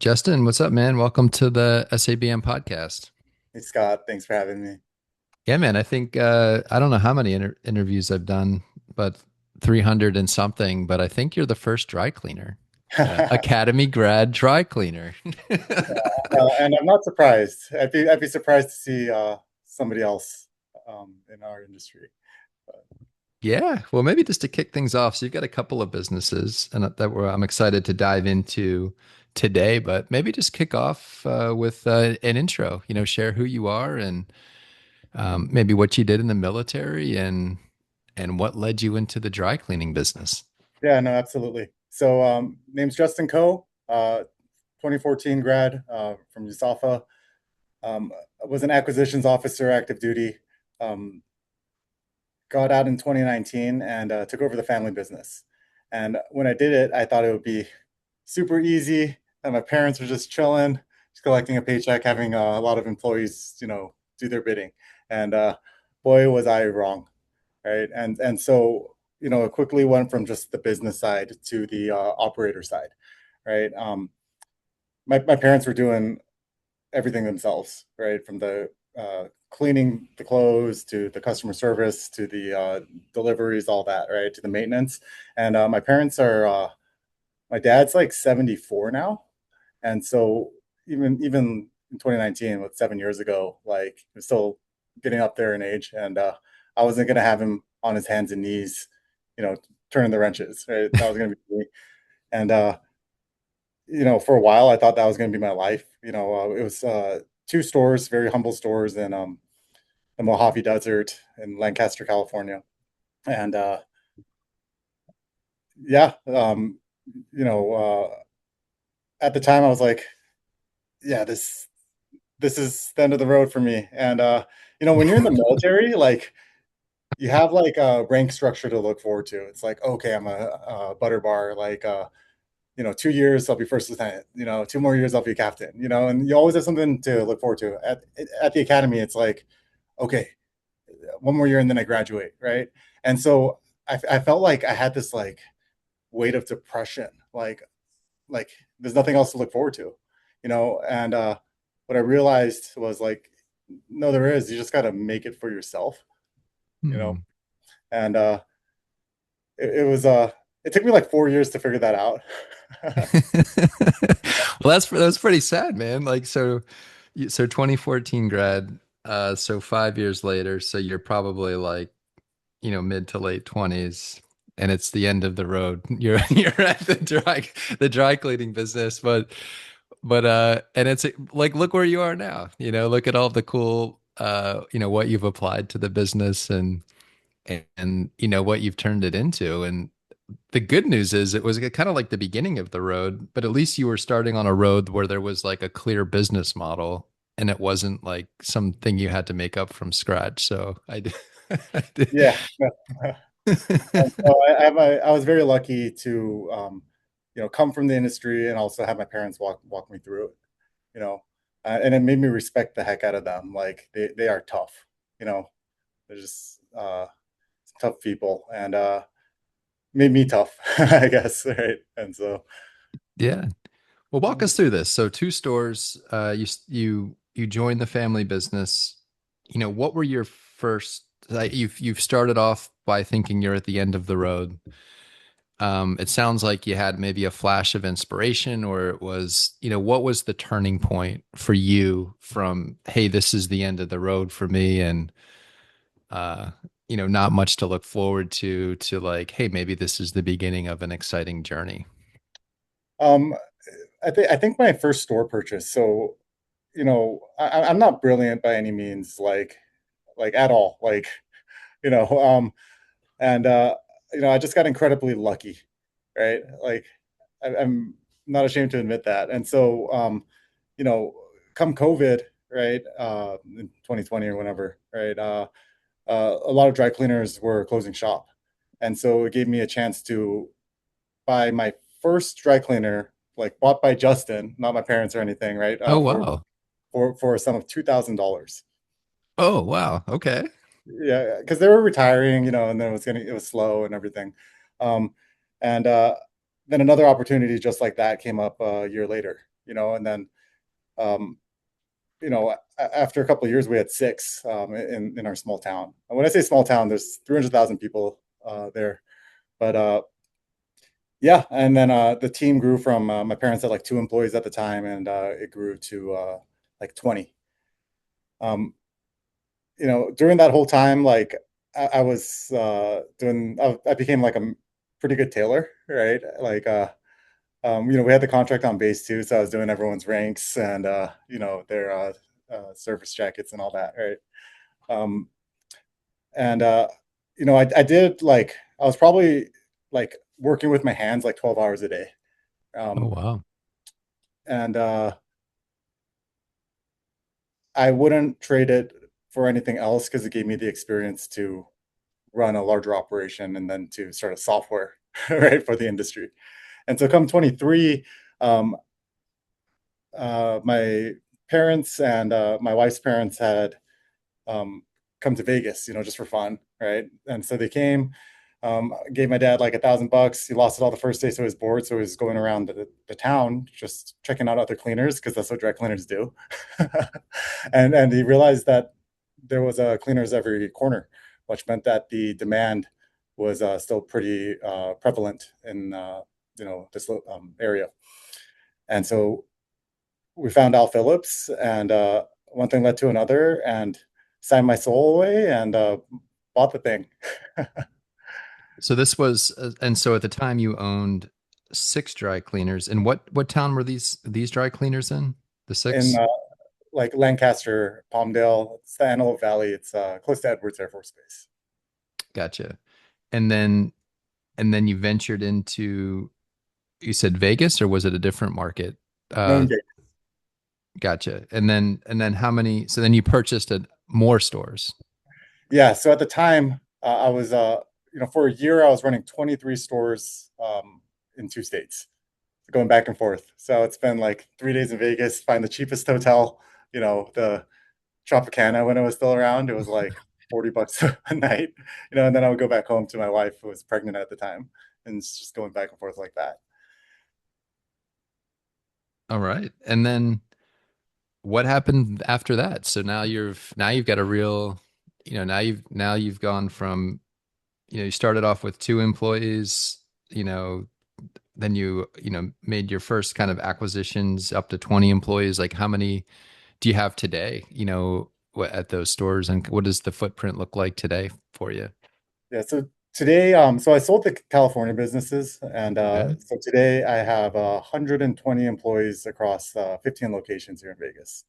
Justin, what's up, man? Welcome to the SABM podcast. Hey Scott, thanks for having me. Yeah, man, I think I don't know how many interviews I've done, but 300 and something, but I think you're the first dry cleaner. Academy grad dry cleaner. And I'm not surprised. I'd be surprised to see somebody else in our industry. Yeah, well, maybe just to kick things off. So you've got a couple of businesses, and I'm excited to dive into today. But maybe just kick off with an intro. Share who you are and maybe what you did in the military and what led you into the dry cleaning business. Yeah, no, absolutely. So, name's Justin Coe, 2014 grad from USAFA. I was an acquisitions officer, active duty. Um, got out in 2019 and took over the family business. And when I did it, I thought it would be super easy. And my parents were just chilling, just collecting a paycheck, having a lot of employees, do their bidding. And boy, was I wrong, right? And so, it quickly went from just the business side to the operator side, right? My parents were doing everything themselves, right? From the cleaning the clothes to the customer service to the deliveries, all that, right? To the maintenance. And my parents are, my dad's like 74 now. And so even in 2019, with 7 years ago, like he was still getting up there in age. And I wasn't going to have him on his hands and knees, you know, turning the wrenches, right? That was going to be me. And for a while, I thought that was going to be my life. It was two stores, very humble stores in the Mojave Desert in Lancaster, California. And yeah, you know, at the time, I was like, yeah, this is the end of the road for me. And when you're in the military, like you have like a rank structure to look forward to. It's like, okay, I'm a butter bar, like 2 years I'll be first lieutenant, 2 more years I'll be captain, and you always have something to look forward to. At the academy, it's like, okay, one more year and then I graduate, right? And so I felt like I had this like weight of depression, like there's nothing else to look forward to, and what I realized was like, no, there is. You just got to make it for yourself, you know. Hmm. And it took me like 4 years to figure that out. Well, that's pretty sad, man. Like so 2014 grad, so 5 years later, so you're probably like, mid to late 20s, and it's the end of the road. You're at the dry cleaning business, but and it's like look where you are now. Look at all the cool what you've applied to the business and what you've turned it into. And the good news is it was kind of like the beginning of the road, but at least you were starting on a road where there was like a clear business model and it wasn't like something you had to make up from scratch. So I did. I did. Yeah. And so I was very lucky to, come from the industry and also have my parents walk me through it, and it made me respect the heck out of them. Like they are tough, you know, they're just tough people, and made me tough, I guess, right? And so, Yeah. Well, walk us through this. So two stores, you joined the family business. What were your first, like you've started off by thinking you're at the end of the road. It sounds like you had maybe a flash of inspiration, or it was, what was the turning point for you from, hey, this is the end of the road for me, and uh, not much to look forward to like, hey, maybe this is the beginning of an exciting journey. um, I think my first store purchase. So, I'm not brilliant by any means, like at all, like you know, and I just got incredibly lucky, right? Like I'm not ashamed to admit that. And so, you know, come COVID, right, in 2020 or whenever, right, a lot of dry cleaners were closing shop, and so it gave me a chance to buy my first dry cleaner, like bought by Justin, not my parents or anything, right, Oh, for wow. a sum of $2,000. Oh, wow. Okay. Yeah, because they were retiring, and then it was slow and everything. Um, and then another opportunity just like that came up a year later. and then um, after a couple of years, we had six in our small town. And when I say small town, there's 300,000 people there. But yeah, and then the team grew from my parents had like two employees at the time, and it grew to like 20. Um, During that whole time, like I was I became like a pretty good tailor, right? Like, we had the contract on base too, so I was doing everyone's ranks and their service jackets and all that, right? Um, and I did like I was probably like working with my hands like 12 hours a day. Oh, Um, wow. and I wouldn't trade it for anything else because it gave me the experience to run a larger operation and then to start a software right for the industry. And so come 23, um, my parents and my wife's parents had um, come to Vegas, just for fun, right? And so they came, gave my dad like $1,000. He lost it all the first day, so he was bored. So he was going around the town just checking out other cleaners because that's what dry cleaners do. And he realized that there was cleaners every corner, which meant that the demand was still pretty prevalent in this area. And so we found Al Phillips, and one thing led to another, and signed my soul away and bought the thing. So this was, and so at the time you owned six dry cleaners. And what town were these dry cleaners in? The In six? like Lancaster, Palmdale, it's the Antelope Valley. It's close to Edwards Air Force Base. Gotcha. And then you ventured into, you said Vegas, or was it a different market? No, in Uh, Vegas. gotcha. And then how many? So then you purchased more stores. Yeah. So at the time, I was, for a year, I was running 23 stores in two states, going back and forth. So it's been like 3 days in Vegas, find the cheapest hotel, the Tropicana when it was still around. It was like $40 a night, and then I would go back home to my wife who was pregnant at the time, and it's just going back and forth like that. All right. And then what happened after that? So now you've got a real, now you've gone from, you started off with two employees, you know, then made your first kind of acquisitions up to 20 employees. Like how many do you have today, at those stores, and what does the footprint look like today for you? Yeah. So today, so I sold the California businesses, and Okay. so today I have 120 employees across 15 locations here in Vegas.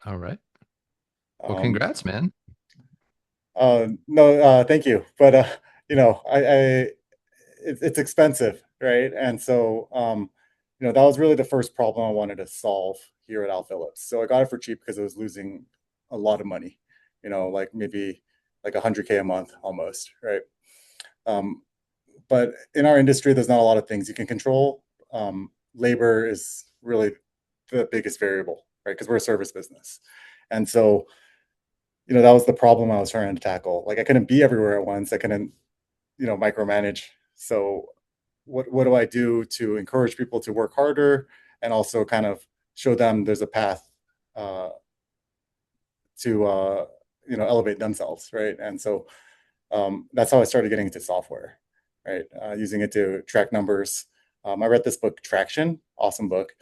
All right. Well, Um, congrats, man. no, thank you, but it's expensive, right? And so, that was really the first problem I wanted to solve here at Al Phillips. So I got it for cheap because it was losing a lot of money, like maybe like 100K a month almost, right? Um, but in our industry, there's not a lot of things you can control. Labor is really the biggest variable, right? Because we're a service business. And so, that was the problem I was trying to tackle. Like I couldn't be everywhere at once. I couldn't, micromanage. So what do I do to encourage people to work harder and also kind of show them there's a path uh, to elevate themselves, right? And so that's how I started getting into software, right? Using it to track numbers. I read this book, Traction, awesome book.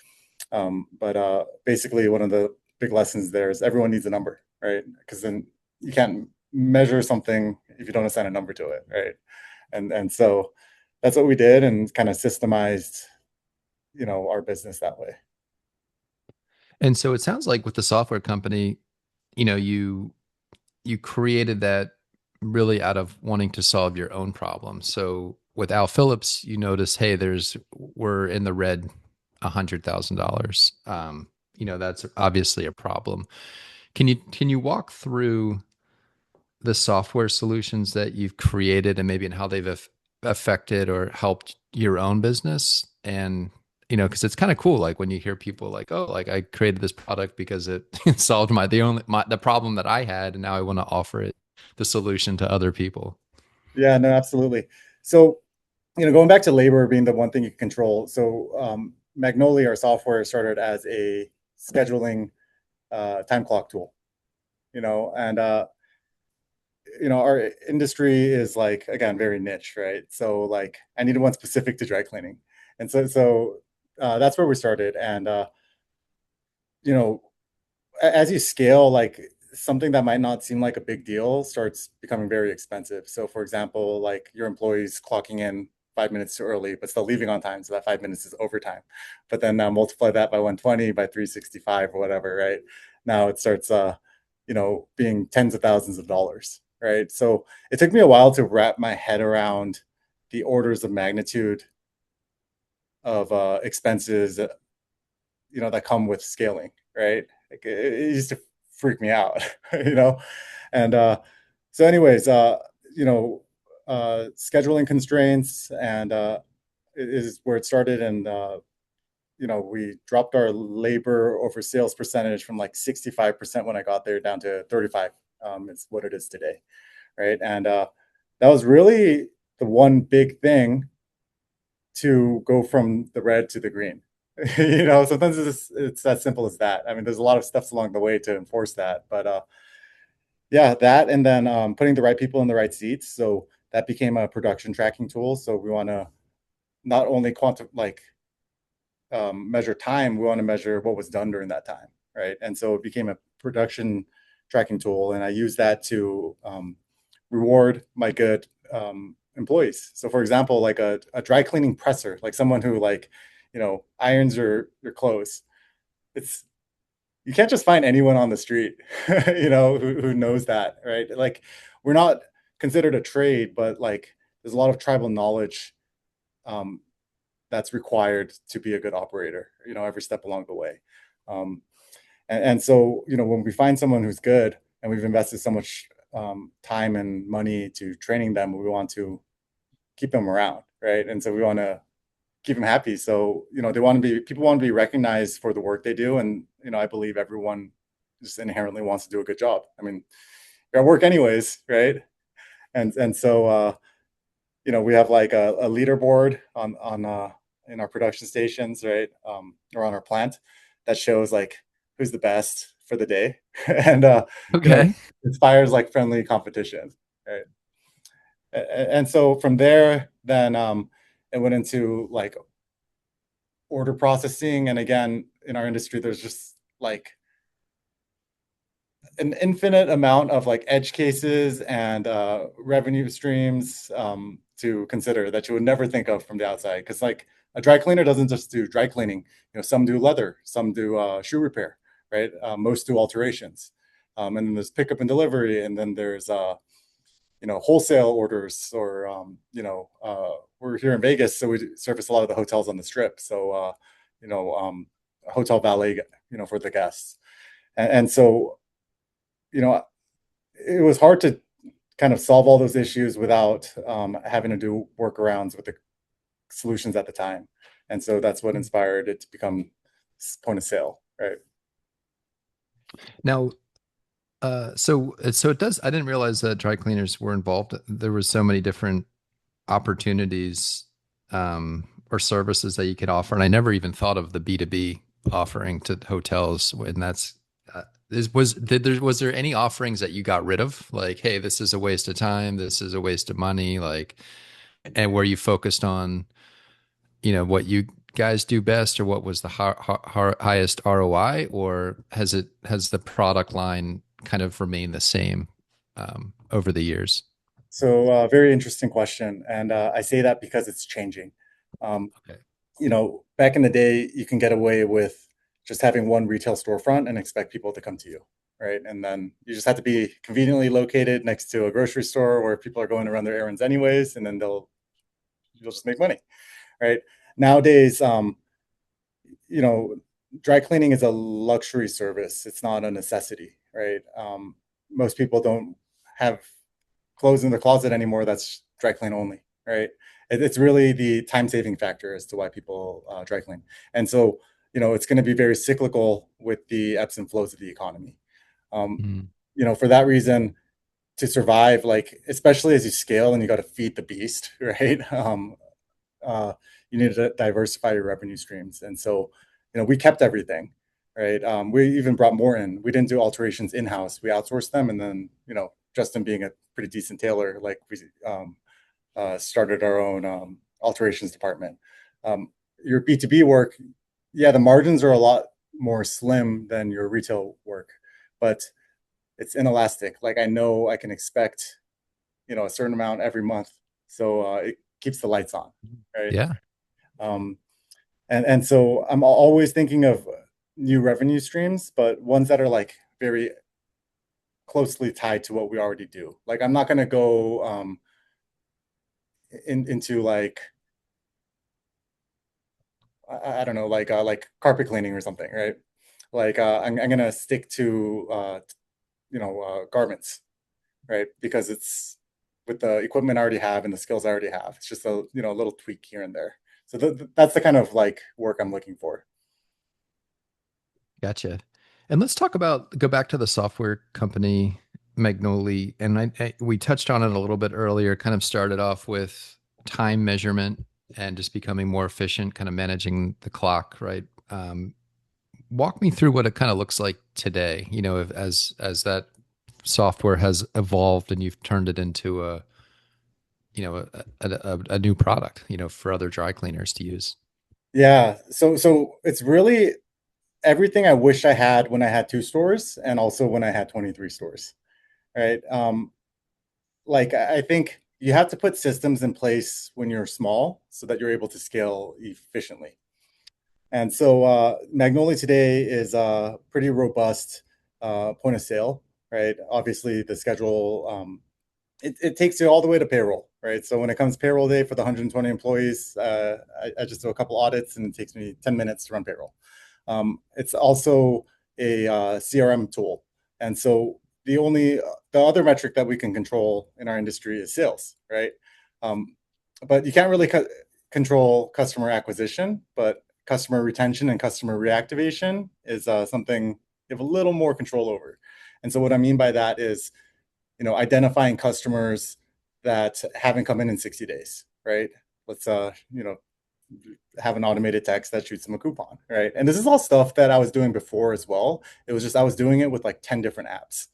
But basically, one of the big lessons there is everyone needs a number, right? Because then you can't measure something if you don't assign a number to it, right? And so that's what we did, and kind of systemized, our business that way. And so it sounds like with the software company, you know, you you created that really out of wanting to solve your own problem. So with Al Phillips, you notice, hey, we're in the red $100,000. That's obviously a problem. Can you walk through the software solutions that you've created and maybe in how they've affected or helped your own business? And because it's kind of cool, like when you hear people like, oh, like I created this product because it solved the problem that I had, and now I want to offer it the solution to other people. Yeah, no, absolutely. So, going back to labor being the one thing you can control. So, Magnolia, our software, started as a scheduling time clock tool, and our industry is like, again, very niche, right? So like I needed one specific to dry cleaning. And that's where we started. And you know, as you scale, like something that might not seem like a big deal starts becoming very expensive. So for example, like your employees clocking in 5 minutes too early, but still leaving on time. So that 5 minutes is overtime. But then multiply that by 120, by 365 or whatever, right? Now it starts being tens of thousands of dollars, right? So it took me a while to wrap my head around the orders of magnitude of expenses, that come with scaling, right? Like it used to freak me out, you know. And so, anyways, scheduling constraints and is where it started, and we dropped our labor over sales percentage from like 65% when I got there down to 35. It's what it is today, right? And that was really the one big thing to go from the red to the green. Sometimes it's as simple as that. I mean, there's a lot of steps along the way to enforce that, but yeah, that and then putting the right people in the right seats. So that became a production tracking tool. So we want to not only measure time, we want to measure what was done during that time, right? And so it became a production tracking tool, and I use that to reward my good employees. So, for example, like a dry cleaning presser, like someone who irons your clothes. It's You can't just find anyone on the street, who knows that, right? Like we're not considered a trade, but like there's a lot of tribal knowledge um, that's required to be a good operator, every step along the way. Um, and so, when we find someone who's good and we've invested so much time and money to training them, we want to keep them around, right? And so we want to keep them happy. So, people want to be recognized for the work they do. And, I believe everyone just inherently wants to do a good job. I mean, you're at work anyways, right? And so, we have like a leaderboard on in our production stations, right? Or on our plant that shows like who's the best for the day, and Okay. inspires like friendly competition, right? And so from there, then it went into like order processing, and again, in our industry, there's just like an infinite amount of like edge cases and revenue streams to consider that you would never think of from the outside. Because like a dry cleaner doesn't just do dry cleaning. Some do leather, some do shoe repair, right? Most do alterations, and then there's pickup and delivery, and then there's wholesale orders, or we're here in Vegas, so we service a lot of the hotels on the strip. So you know, hotel valet, for the guests, and so you know, it was hard to kind of solve all those issues without having to do workarounds with the solutions at the time. And so that's what inspired it to become point of sale, right? Now, so it does. I didn't realize that dry cleaners were involved. There were so many different opportunities or services that you could offer, and I never even thought of the B2B offering to hotels. And that's was there any offerings that you got rid of? Like, hey, this is a waste of time. This is a waste of money. Like, and were you focused on what you guys do best, or what was the highest ROI, or has the product line kind of remained the same over the years? So very interesting question. And I say that because it's changing. Um, Okay. Back in the day, you can get away with just having one retail storefront and expect people to come to you, right? And then you just have to be conveniently located next to a grocery store where people are going to run their errands anyways, and then you'll just make money, right? Nowadays, you know, dry cleaning is a luxury service. It's not a necessity, right? Most people don't have clothes in their closet anymore. That's dry clean only, right? It's really the time saving factor as to why people dry clean. And so, it's going to be very cyclical with the ebbs and flows of the economy. Um, Mm. for that reason, to survive, like especially as you scale and you got to feed the beast, right? Uh, you need to diversify your revenue streams. And so, we kept everything, right? We even brought more in. We didn't do alterations in-house. We outsourced them. And then, Justin being a pretty decent tailor, like we started our own alterations department. Your B2B work, yeah, the margins are a lot more slim than your retail work, but it's inelastic. Like I know I can expect, a certain amount every month. So it keeps the lights on, right? Yeah. Um, and so I'm always thinking of new revenue streams, but ones that are like very closely tied to what we already do. Like I'm not going to go into like I don't know, like carpet cleaning or something, right? Like I'm gonna stick to garments, right? Because it's with the equipment I already have and the skills I already have. It's just a little tweak here and there. So that's the kind of like work I'm looking for. Gotcha. And let's talk about go back to the software company Magnoli, and we touched on it a little bit earlier. Kind of started off with time measurement and just becoming more efficient, kind of managing the clock, right? Walk me through what it kind of looks like today. As that software has evolved and you've turned it into a new product, for other dry cleaners to use. Yeah. So it's really everything I wish I had when I had two stores and also when I had 23 stores. Right. Like I think you have to put systems in place when you're small so that you're able to scale efficiently. And so Magnolia today is a pretty robust point of sale, right? Obviously, the schedule it takes you all the way to payroll, right? So when it comes payroll day for the 120 employees, I just do a couple audits and it takes me 10 minutes to run payroll. It's also a CRM tool, and so the other metric that we can control in our industry is sales, right? Um, but you can't really control customer acquisition, but customer retention and customer reactivation is something you have a little more control over. And so what I mean by that is, identifying customers that haven't come in 60 days, right? Let's have an automated text that shoots them a coupon, right? And this is all stuff that I was doing before as well. It was just I was doing it with like 10 different apps,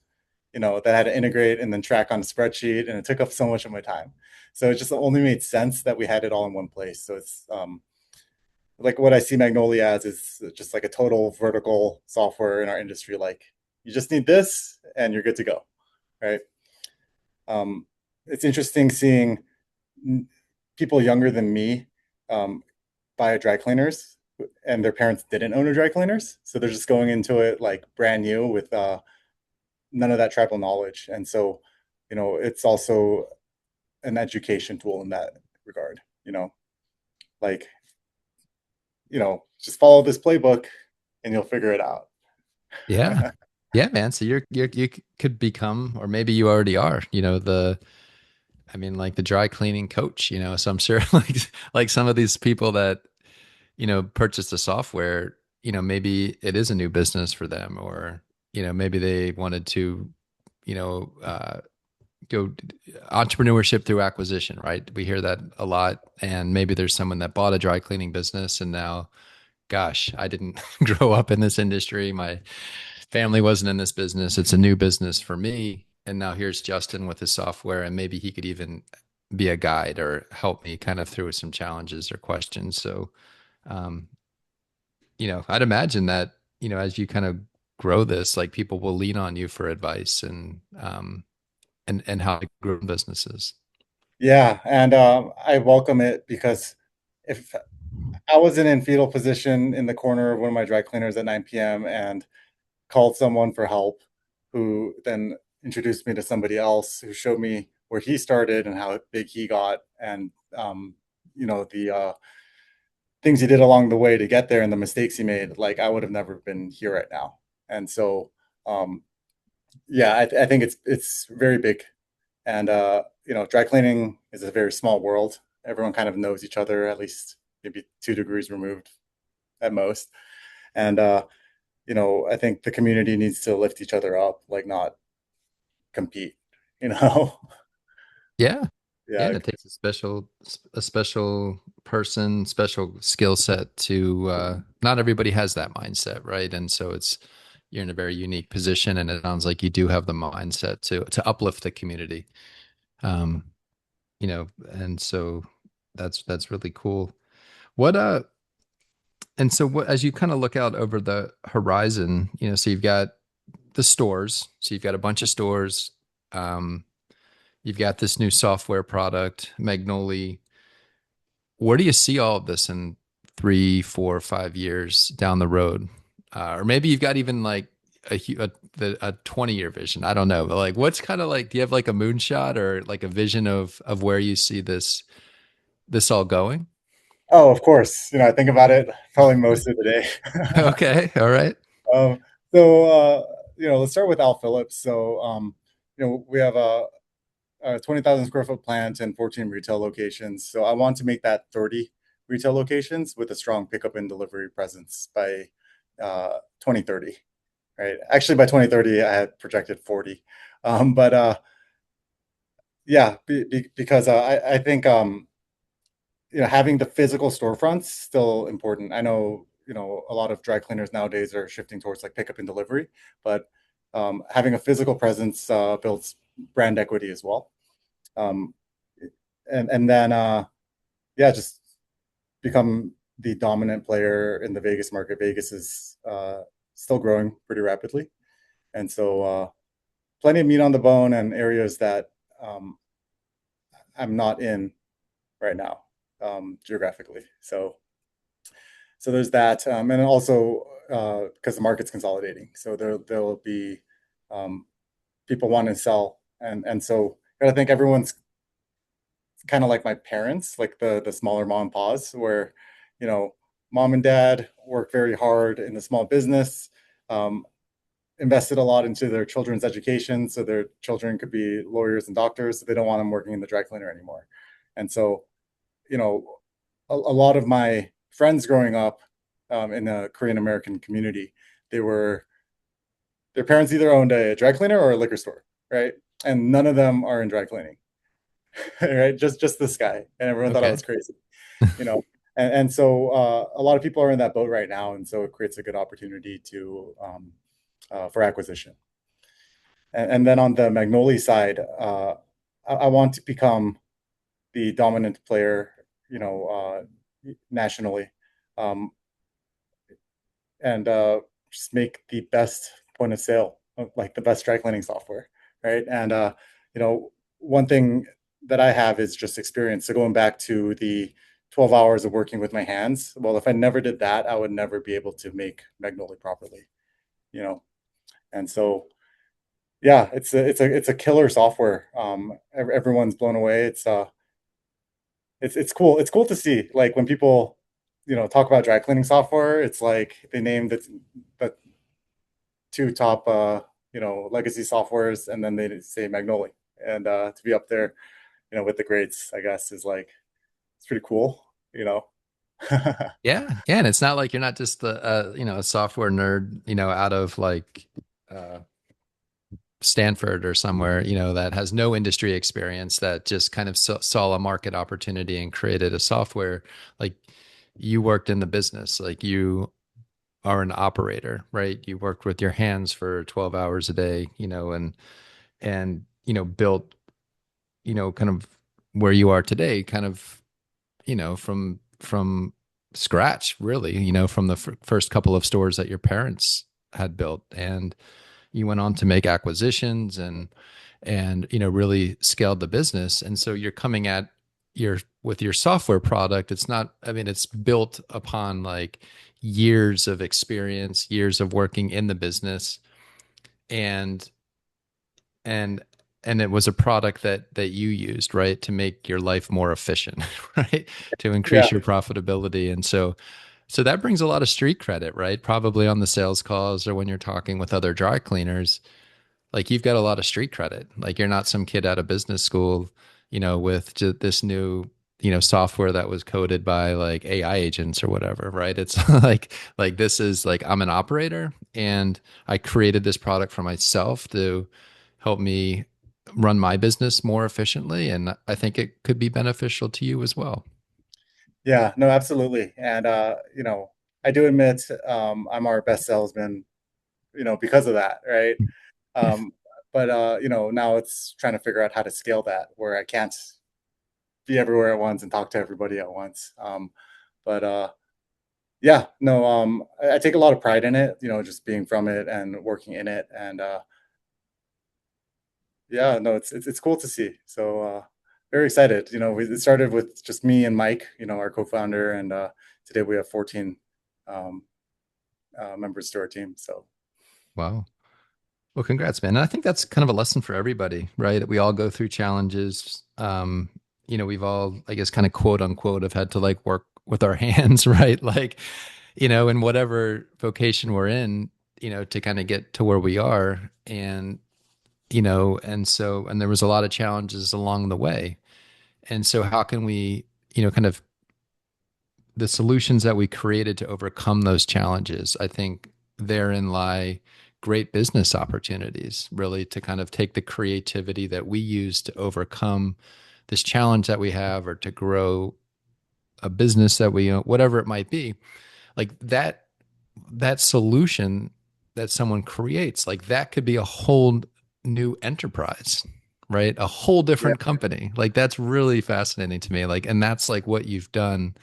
that I had to integrate and then track on a spreadsheet, and it took up so much of my time. So it just only made sense that we had it all in one place. So it's like what I see Magnolia as is just like a total vertical software in our industry. Like you just need this and you're good to go, right? It's interesting seeing people younger than me buy dry cleaners and their parents didn't own a dry cleaners. So they're just going into it like brand new with none of that tribal knowledge. And so, it's also an education tool in that regard, like, just follow this playbook and you'll figure it out. Yeah. Yeah, man. So you could become, or maybe you already are, I mean, like the dry cleaning coach, so I'm sure like some of these people that, purchase the software, maybe it is a new business for them, or, maybe they wanted to, you know, uh, go entrepreneurship through acquisition, right? We hear that a lot. And maybe there's someone that bought a dry cleaning business and now, gosh, I didn't grow up in this industry. My family wasn't in this business. It's a new business for me. And now here's Justin with his software, and maybe he could even be a guide or help me kind of through some challenges or questions. So, um, I'd imagine that, as you kind of grow this, like people will lean on you for advice and how to grow businesses. Yeah, and I welcome it because if I wasn't in fetal position in the corner of one of my dry cleaners at 9 p.m. and called someone for help, who then introduced me to somebody else who showed me where he started and how big he got, and the things he did along the way to get there and the mistakes he made. Like I would have never been here right now. And so, um, yeah, I think it's very big. And dry cleaning is a very small world. Everyone kind of knows each other, at least maybe 2 degrees removed at most. And I think the community needs to lift each other up, like not compete, you know? Yeah. Yeah, Yeah. it takes a special person, special skill set to not everybody has that mindset, right? And so it's you're in a very unique position, and it sounds like you do have the mindset to uplift the community. Um, and so that's really cool. What and so what as you kind of look out over the horizon, so you've got the stores, so you've got a bunch of stores, um, you've got this new software product, Magnolia. Where do you see all of this in 3, 4, 5 years down the road? Or maybe you've got even like a 20-year vision. I don't know, but like, what's kind of like, do you have like a moonshot or like a vision of where you see this all going? Oh, of course. I think about it probably most of the day. Okay, all right. Um, so, let's start with Al Phillips. So, we have a 20,000 square foot plant and 14 retail locations. So I want to make that 30 retail locations with a strong pickup and delivery presence by 2030, right? Actually, by 2030, I had projected 40. But yeah, because I think having the physical storefronts still important. I know a lot of dry cleaners nowadays are shifting towards like pickup and delivery, but having a physical presence builds brand equity as well. Um, and then yeah, just become the dominant player in the Vegas market. Vegas is still growing pretty rapidly, and so plenty of meat on the bone and areas that um, I'm not in right now geographically. So there's that, and also because the market's consolidating, so there'll be um, people want to sell, and so I think everyone's kind of like my parents, like the smaller mom and pa's, where you know mom and dad work very hard in the small business, um, invested a lot into their children's education, so their children could be lawyers and doctors. So they don't want them working in the dry cleaner anymore, and so you know a lot of my friends growing up in the Korean American community, they were their parents either owned a dry cleaner or a liquor store, right? And none of them are in dry cleaning, right? Just this guy, and everyone thought I Okay. was crazy, you know. And so a lot of people are in that boat right now, and so it creates a good opportunity to for acquisition. And then on the Magnoli side, I want to become the dominant player, nationally, um, and just make the best point of sale, like the best dry cleaning software, right? And one thing that I have is just experience. So going back to the 12 hours of working with my hands, well, if I never did that, I would never be able to make Magnolia properly, you know. And so yeah, it's a killer software. Everyone's blown away. It's cool. It's cool to see like when people talk about dry cleaning software. It's like they named the two top legacy softwares, and then they say Magnolia, and to be up there with the greats, I guess, is like it's pretty cool. you know Yeah, yeah, and it's not like you're not just the a software nerd, out of like uh Stanford or somewhere, that has no industry experience that just kind of saw a market opportunity and created a software. Like you worked in the business, like you are an operator, right? You worked with your hands for 12 hours a day, and built, kind of where you are today, kind of, from scratch, really, from the first couple of stores that your parents had built. And you went on to make acquisitions and really scaled the business. And so you're coming at your with your software product. It's not, I mean, it's built upon like years of experience, years of working in the business, and and and it was a product that you used, right, to make your life more efficient, right, to yeah, increase your profitability. And so that brings a lot of street credit, right? Probably on the sales calls or when you're talking with other dry cleaners, like you've got a lot of street credit. Like you're not some kid out of business school, with just this new, software that was coded by like AI agents or whatever, right? It's like this is like I'm an operator and I created this product for myself to help me run my business more efficiently. And I think it could be beneficial to you as well. Yeah, no, absolutely. And I do admit I'm our best salesman, because of that, right? Um, but now it's trying to figure out how to scale that where I can't be everywhere at once and talk to everybody at once. But yeah, no, I take a lot of pride in it, just being from it and working in it. And yeah, no, it's cool to see. So very excited. It started with just me and Mike, our co-founder, and today we have 14 um, members to our team. So Wow. Well, congrats, man. And I think that's kind of a lesson for everybody, right? We all go through challenges. We've all, I guess, kind of quote unquote, have had to like work with our hands, right? Like, in whatever vocation we're in, to kind of get to where we are. And there was a lot of challenges along the way. And so how can we, kind of the solutions that we created to overcome those challenges? I think therein lie great business opportunities, really, to kind of take the creativity that we use to overcome this challenge that we have or to grow a business that we own, whatever it might be. Like that solution that someone creates, like that could be a whole new enterprise, right? A whole yeah, different company. Like that's really fascinating to me. Like, and that's like what you've done.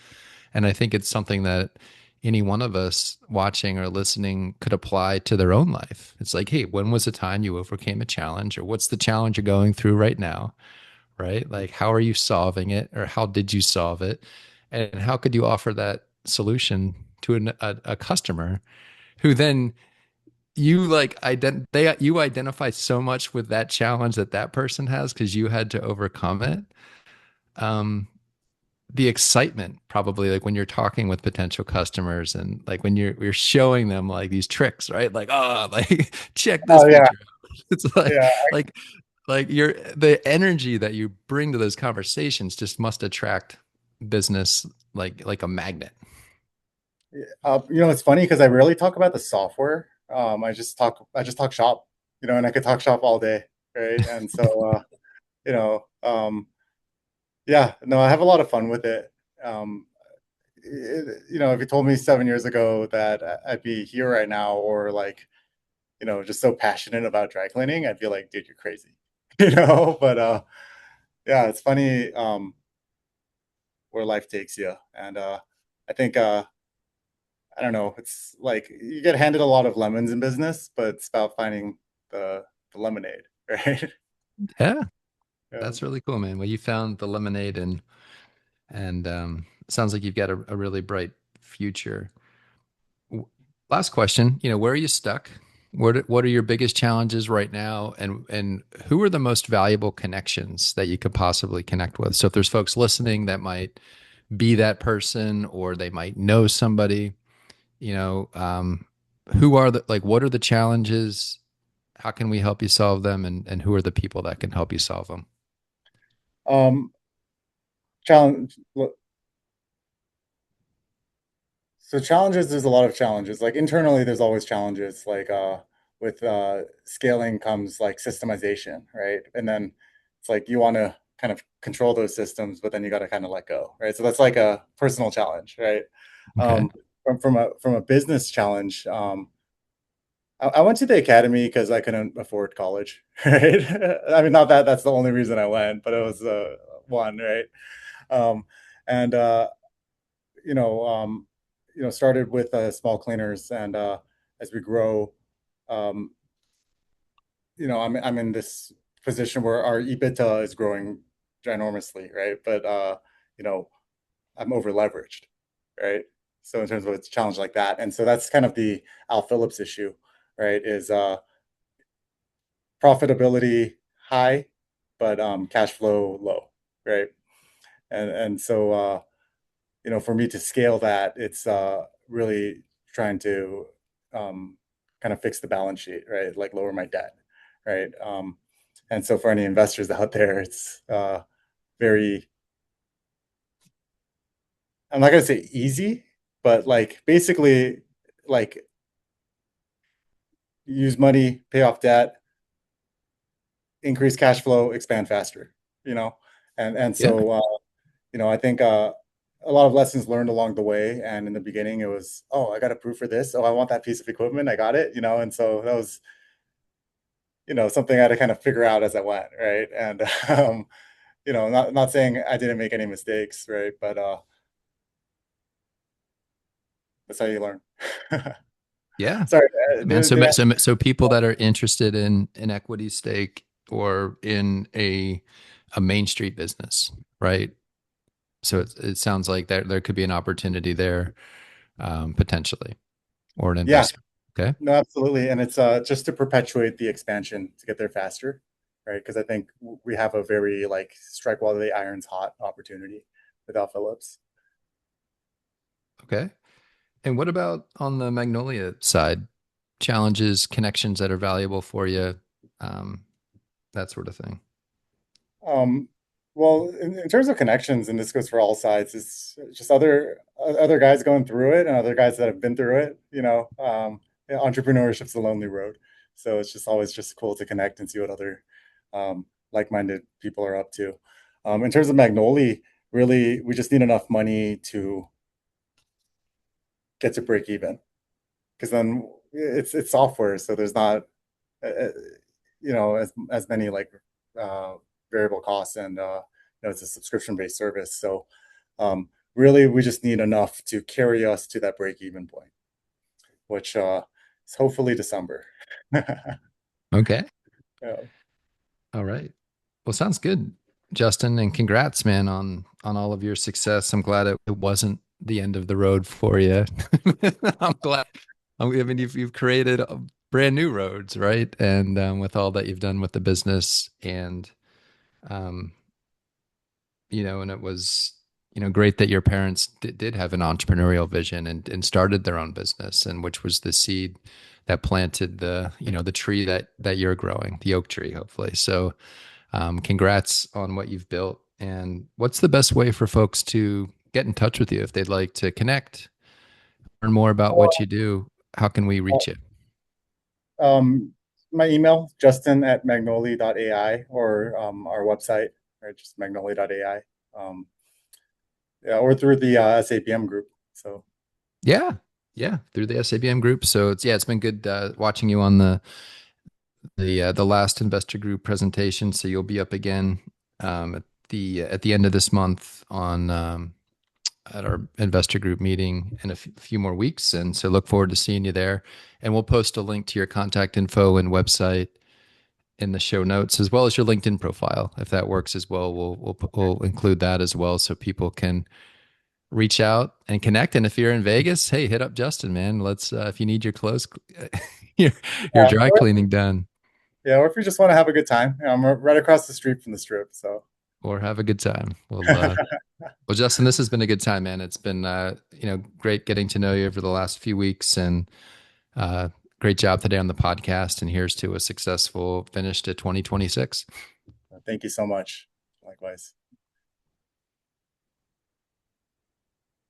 And I think it's something that any one of us watching or listening could apply to their own life. It's like, hey, when was the time you overcame a challenge, or what's the challenge you're going through right now? Right? Like, how are you solving it, or how did you solve it? And how could you offer that solution to a customer who then you identify so much with that challenge that that person has because you had to overcome it. Um, the excitement probably like when you're talking with potential customers and like when you're showing them like these tricks, right? Like, oh, like check this oh yeah, feature out. It's yeah. like you're the energy that you bring to those conversations just must attract business like a magnet. It's funny because I rarely talk about the software. I just talk shop, and I could talk shop all day, right? And so, you know, yeah, no, I have a lot of fun with it. Um, if you told me 7 years ago that I'd be here right now, or like, just so passionate about dry cleaning, I'd be like, dude, you're crazy, But yeah, it's funny where life takes you, and I think I don't know. It's like you get handed a lot of lemons in business, but it's about finding the lemonade, right? Yeah, Yeah. that's really cool, man. Well, you found the lemonade and sounds like you've got a really bright future. Last question, where are you stuck? What are your biggest challenges right now? And who are the most valuable connections that you could possibly connect with? So if there's folks listening that might be that person or they might know somebody, you know, um, who are what are the challenges? How can we help you solve them? And who are the people that can help you solve them? Um, challenge. So challenges, there's a lot of challenges. Like internally, there's always challenges. Like with scaling comes like systemization, right? And then it's like you want to kind of control those systems, but then you got to kind of let go, right? So that's like a personal challenge, right? Okay. Um, from a business challenge, I went to the academy because I couldn't afford college, right? I mean, not that that's the only reason I went, but it was one, right? Um, and you know, um, started with small cleaners, and as we grow, um, I'm in this position where our EBITDA is growing ginormously, right? But you know, I'm over leveraged, right? So in terms of a challenge like that, and so that's kind of the Al Phillips issue, right? Is profitability high, but cash flow low, right? And so for me to scale that, it's really trying to kind of fix the balance sheet, right? Like lower my debt, right? And so for any investors out there, it's very, I'm not gonna say easy, but like basically like use money, pay off debt, increase cash flow, expand faster, you know? And Yeah. so I think a lot of lessons learned along the way. And in the beginning, it was, oh, I got approved for this. Oh, I want that piece of equipment. I got it, and so that was, something I had to kind of figure out as I went, right? And not saying I didn't make any mistakes, right? But that's how you learn. Yeah. Sorry, Yeah, man. So, did I, so people that are interested in an equity stake or in a Main Street business, right? So it sounds like there could be an opportunity there, potentially, or an yeah, investment. Okay. no, absolutely. And it's just to perpetuate the expansion to get there faster, right? Because I think we have a very like strike while the iron's hot opportunity without Phillips. Okay. And what about on the Magnolia side? Challenges, connections that are valuable for you, um, that sort of thing. Um, well, in terms of connections, and this goes for all sides, it's just other guys going through it and other guys that have been through it. Yeah, entrepreneurship's a lonely road, so it's just always just cool to connect and see what other like-minded people are up to. In terms of Magnoli, really, we just need enough money to get to break even, because then it's software, so there's not uh, as many like uh, variable costs, and it's a subscription based service. So really, we just need enough to carry us to that break even point, which is hopefully December. Okay. Yeah. All right. Well, sounds good, Justin, and congrats, man, on all of your success. I'm glad it wasn't the end of the road for you. I'm glad. I mean, you've created brand new roads, right? And with all that you've done with the business, and um, and it was, great that your parents did have an entrepreneurial vision and started their own business, and which was the seed that planted the tree that you're growing, the oak tree, hopefully. So, congrats on what you've built. And what's the best way for folks to get in touch with you if they'd like to connect, learn more about what you do? How can we reach you? Um, my email, justin@magnoli.ai, or our website, right, just magnoli.ai. Yeah, or through the SAPM group. So Yeah. Yeah. Through the SABM group. So it's been good watching you on the last investor group presentation. So you'll be up again at the end of this month on at our investor group meeting in a few more weeks, and so look forward to seeing you there. And we'll post a link to your contact info and website in the show notes, as well as your LinkedIn profile, if that works as well. We'll include that as well, so people can reach out and connect. And if you're in Vegas, hey, hit up Justin, man. Let's if you need your clothes, your your yeah, dry cleaning done. or if you just want to have a good time, I'm right across the street from the strip. So Or have a good time. Well, Justin, this has been a good time, man. It's been great getting to know you over the last few weeks, and great job today on the podcast. And here's to a successful finish to 2026. thank you so much. Likewise.